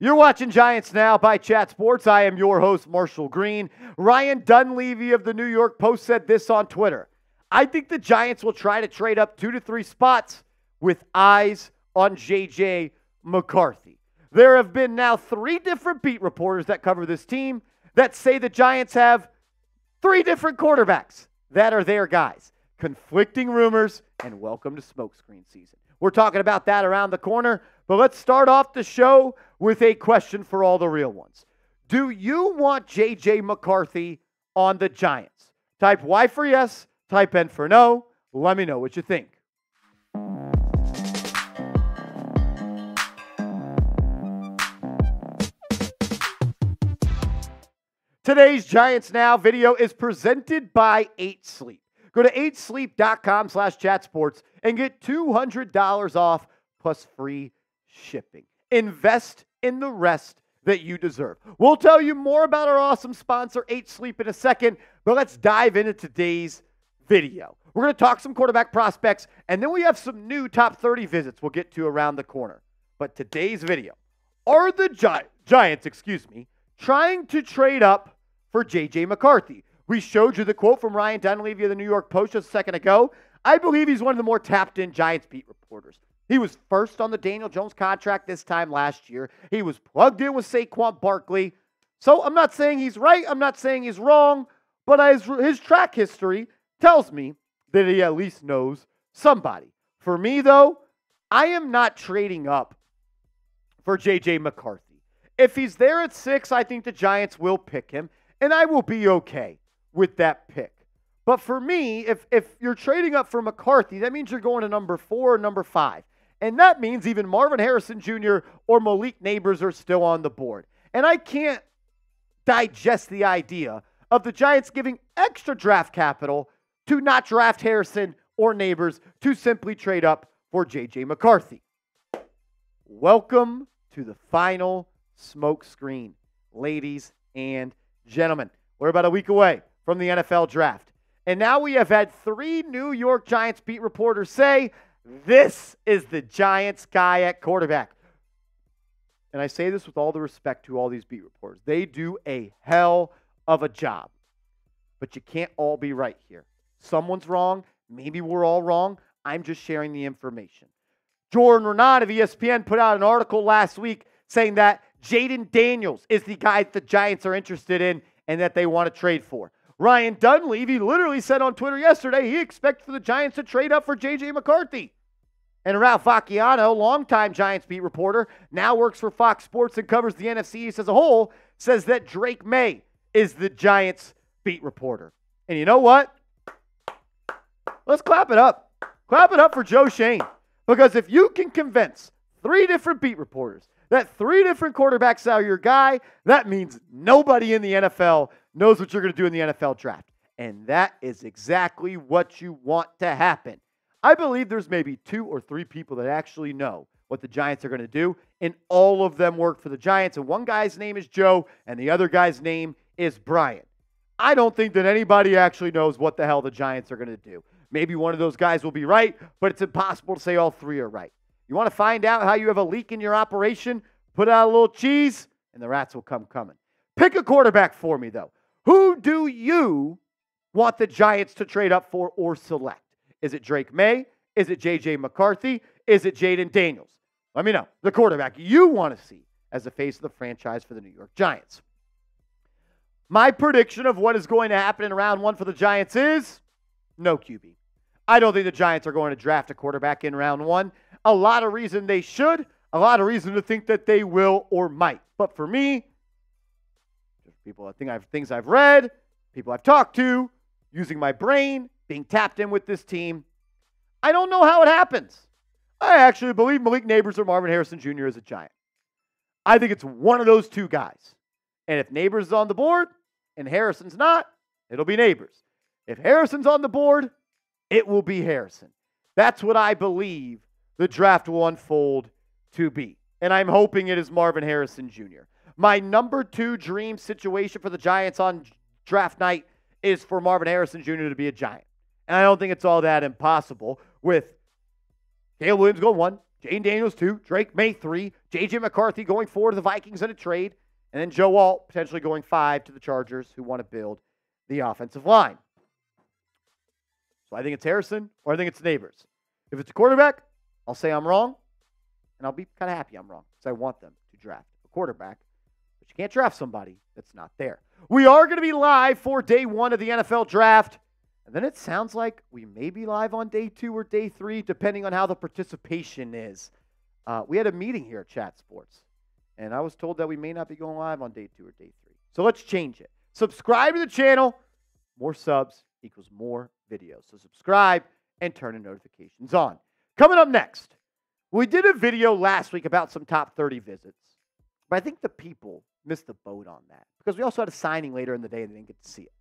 You're watching Giants Now by Chat Sports. I am your host, Marshall Green. Ryan Dunleavy of the New York Post said this on Twitter. I think the Giants will try to trade up 2 to 3 spots with eyes on J.J. McCarthy. There have been now 3 different beat reporters that cover this team that say the Giants have 3 different quarterbacks that are their guys. Conflicting rumors, and welcome to smokescreen season. We're talking about that around the corner, but let's start off the show with a question for all the real ones. Do you want J.J. McCarthy on the Giants? Type Y for yes, type N for no. Let me know what you think. Today's Giants Now video is presented by 8 Sleep. Go to 8sleep.com/chatsports and get $200 off plus free shipping. Invest in the rest that you deserve. We'll tell you more about our awesome sponsor, 8 Sleep, in a second, but let's dive into today's video. We're going to talk some quarterback prospects, and then we have some new top 30 visits we'll get to around the corner. But today's video, are the Giants, trying to trade up for J.J. McCarthy? We showed you the quote from Ryan Dunleavy of the New York Post just a second ago. I believe he's one of the more tapped-in Giants beat reporters. He was first on the Daniel Jones contract this time last year. He was plugged in with Saquon Barkley. So I'm not saying he's right. I'm not saying he's wrong. But his track history tells me that he at least knows somebody. For me, though, I am not trading up for J.J. McCarthy. If he's there at 6, I think the Giants will pick him, and I will be okay with that pick. But for me, if you're trading up for McCarthy, that means you're going to number 4 or number 5. And that means even Marvin Harrison Jr. or Malik Nabers are still on the board. And I can't digest the idea of the Giants giving extra draft capital to not draft Harrison or Nabers to simply trade up for J.J. McCarthy. Welcome to the final smoke screen, ladies and gentlemen. We're about a week away from the NFL draft. And now we have had 3 New York Giants beat reporters say, this is the Giants guy at quarterback. And I say this with all the respect to all these beat reporters. They do a hell of a job. But you can't all be right here. Someone's wrong. Maybe we're all wrong. I'm just sharing the information. Raanan of ESPN put out an article last week saying that Jayden Daniels is the guy that the Giants are interested in and that they want to trade for. Ryan Dunleavy literally said on Twitter yesterday he expects for the Giants to trade up for J.J. McCarthy. And Vacchiano, longtime Giants beat reporter, now works for Fox Sports and covers the NFC East as a whole, says that Maye is the Giants beat reporter. And you know what? Let's clap it up. Clap it up for Joe Schoen. Because if you can convince 3 different beat reporters that 3 different quarterbacks are your guy, that means nobody in the NFL knows what you're going to do in the NFL draft. And that is exactly what you want to happen. I believe there's maybe 2 or 3 people that actually know what the Giants are going to do, and all of them work for the Giants. And one guy's name is Joe, and the other guy's name is Brian. I don't think that anybody actually knows what the hell the Giants are going to do. Maybe one of those guys will be right, but it's impossible to say all 3 are right. You want to find out how you have a leak in your operation? Put out a little cheese, and the rats will come coming. Pick a quarterback for me, though. Who do you want the Giants to trade up for or select? Is it Maye? Is it J.J. McCarthy? Is it Jayden Daniels? Let me know. The quarterback you want to see as the face of the franchise for the New York Giants. My prediction of what is going to happen in round 1 for the Giants is no QB. I don't think the Giants are going to draft a quarterback in round 1. A lot of reason they should. A lot of reason to think that they will or might. But for me, people, things I've read, people I've talked to, using my brain, being tapped in with this team, I don't know how it happens. I actually believe Malik Nabers or Marvin Harrison Jr. is a Giant. I think it's one of those 2 guys. And if Nabers is on the board and Harrison's not, it'll be Nabers. If Harrison's on the board, it will be Harrison. That's what I believe the draft will unfold to be. And I'm hoping it is Marvin Harrison Jr. My number 2 dream situation for the Giants on draft night is for Marvin Harrison Jr. to be a Giant. And I don't think it's all that impossible with Caleb Williams going 1, Jayden Daniels 2, Drake Maye 3, J.J. McCarthy going 4 to the Vikings in a trade, and then Joe Alt potentially going 5 to the Chargers who want to build the offensive line. So I think it's Harrison or I think it's Nabers. If it's a quarterback, I'll say I'm wrong, and I'll be kind of happy I'm wrong because I want them to draft a quarterback. But you can't draft somebody that's not there. We are going to be live for day 1 of the NFL draft. And then it sounds like we may be live on day 2 or day 3, depending on how the participation is. We had a meeting here at Chat Sports, and I was told that we may not be going live on day 2 or day 3. So let's change it. Subscribe to the channel. More subs equals more videos. So subscribe and turn the notifications on. Coming up next, we did a video last week about some top 30 visits, but I think the people missed the boat on that because we also had a signing later in the day and they didn't get to see it.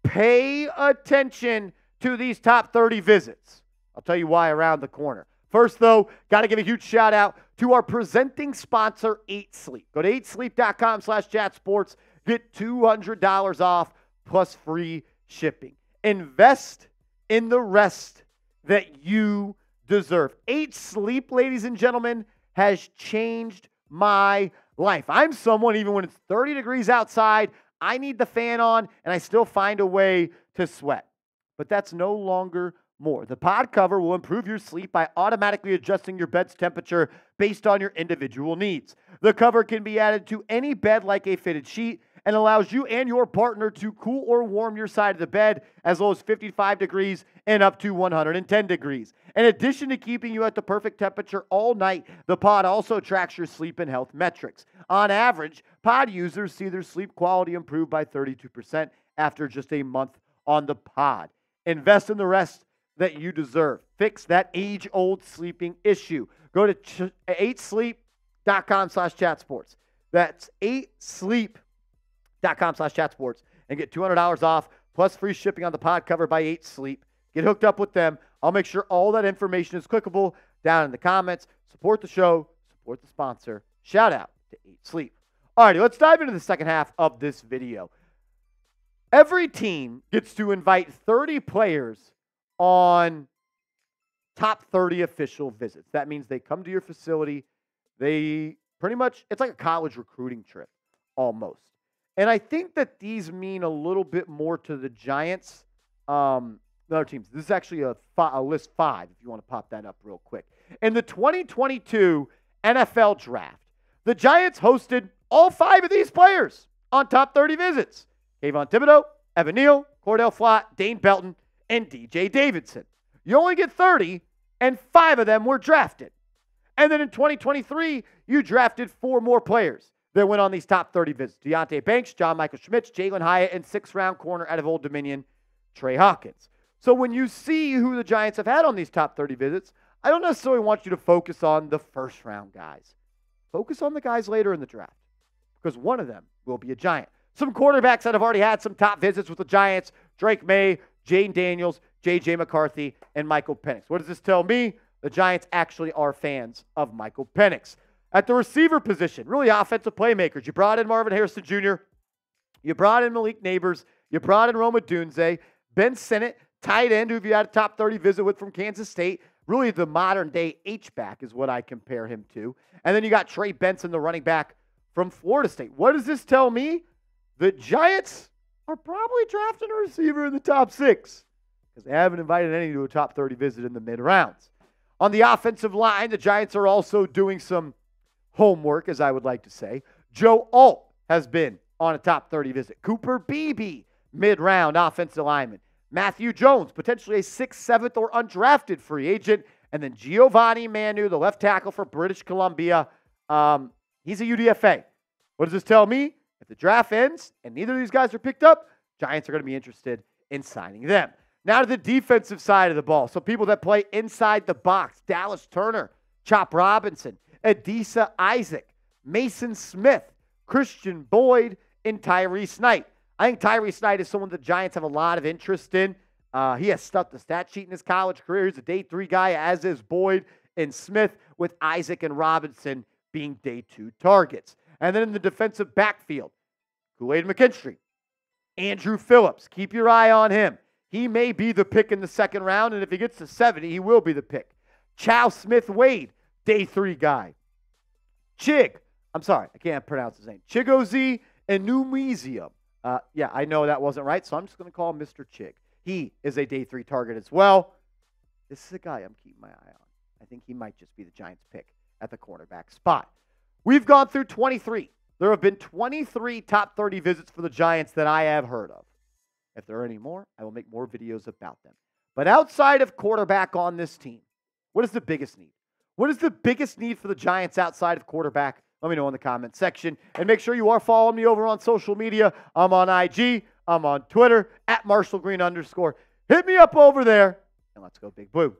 Pay attention to these top 30 visits. I'll tell you why around the corner. First, though, got to give a huge shout out to our presenting sponsor, 8 Sleep. Go to 8sleep.com/chatsports. Get $200 off plus free shipping. Invest in the rest that you deserve. 8 Sleep, ladies and gentlemen, has changed my life. I'm someone, even when it's 30 degrees outside, I need the fan on, and I still find a way to sweat. But that's no longer more. The pod cover will improve your sleep by automatically adjusting your bed's temperature based on your individual needs. The cover can be added to any bed like a fitted sheet and allows you and your partner to cool or warm your side of the bed as low as 55 degrees and up to 110 degrees. In addition to keeping you at the perfect temperature all night, the pod also tracks your sleep and health metrics. On average, pod users see their sleep quality improve by 32% after just a month on the pod. Invest in the rest that you deserve. Fix that age-old sleeping issue. Go to 8sleep.com/chatsports. That's 8sleep.com/chatsports and get $200 off plus free shipping on the pod cover by 8 Sleep. Get hooked up with them. I'll make sure all that information is clickable down in the comments. Support the show. Support the sponsor. Shout out to 8 Sleep. Alrighty, let's dive into the second half of this video. Every team gets to invite 30 players on top 30 official visits. That means they come to your facility. They pretty much, it's like a college recruiting trip almost. And I think that these mean a little bit more to the Giants than other teams. This is actually a list 5 if you want to pop that up real quick. In the 2022 NFL Draft, the Giants hosted all 5 of these players on top 30 visits. Kayvon Thibodeau, Evan Neal, Cordell Flott, Dane Belton, and DJ Davidson. You only get 30, and 5 of them were drafted. And then in 2023, you drafted 4 more players that went on these top 30 visits. Deonte Banks, John Michael Schmitz, Jalen Hyatt, and 6th-round corner out of Old Dominion, Trey Hawkins. So when you see who the Giants have had on these top 30 visits, I don't necessarily want you to focus on the first-round guys. Focus on the guys later in the draft because one of them will be a Giant. Some quarterbacks that have already had some top visits with the Giants, Drake Maye, Jayden Daniels, J.J. McCarthy, and Michael Penix. What does this tell me? The Giants actually are fans of Michael Penix. At the receiver position, really offensive playmakers. You brought in Marvin Harrison Jr., you brought in Malik Nabers, you brought in Odunze, Benson, tight end, who you had a top 30 visit with from Kansas State. Really the modern-day H-back is what I compare him to. And then you got Trey, Benson, the running back from Florida State. What does this tell me? The Giants are probably drafting a receiver in the top 6 because they haven't invited any to a top 30 visit in the mid-rounds. On the offensive line, the Giants are also doing some homework, as I would like to say. Joe Alt has been on a top 30 visit. Cooper Beebe, mid-round offensive lineman. Matthew Jones, potentially a 6th, 7th, or undrafted free agent. And then Giovanni Manu, the left tackle for British Columbia. He's a UDFA. What does this tell me? If the draft ends and neither of these guys are picked up, Giants are going to be interested in signing them. Now to the defensive side of the ball. So people that play inside the box. Dallas Turner, Chop Robinson, Adisa Isaac, Mason Smith, Christian Boyd, and Tyrese Knight. I think Tyrese Knight is someone the Giants have a lot of interest in. He has stuffed the stat sheet in his college career. He's a day 3 guy, as is Boyd and Smith, with Isaac and Robinson being day 2 targets. And then in the defensive backfield, Kool-Aid McKinstry, Andrew Phillips. Keep your eye on him. He may be the pick in the 2nd round, and if he gets to 70, he will be the pick. Chow Smith-Wade, day 3 guy. I'm sorry, I can't pronounce his name. Chigozie Enumizium. Yeah, I know that wasn't right, so I'm just going to call him Mr. Chig. He is a day 3 target as well. This is a guy I'm keeping my eye on. I think he might just be the Giants' pick at the cornerback spot. We've gone through 23. There have been 23 top 30 visits for the Giants that I have heard of. If there are any more, I will make more videos about them. But outside of quarterback on this team, what is the biggest need? What is the biggest need for the Giants outside of quarterback? Let me know in the comment section. And make sure you are following me over on social media. I'm on IG. I'm on Twitter, @MarshallGreen_. Hit me up over there, and let's go Big Blue.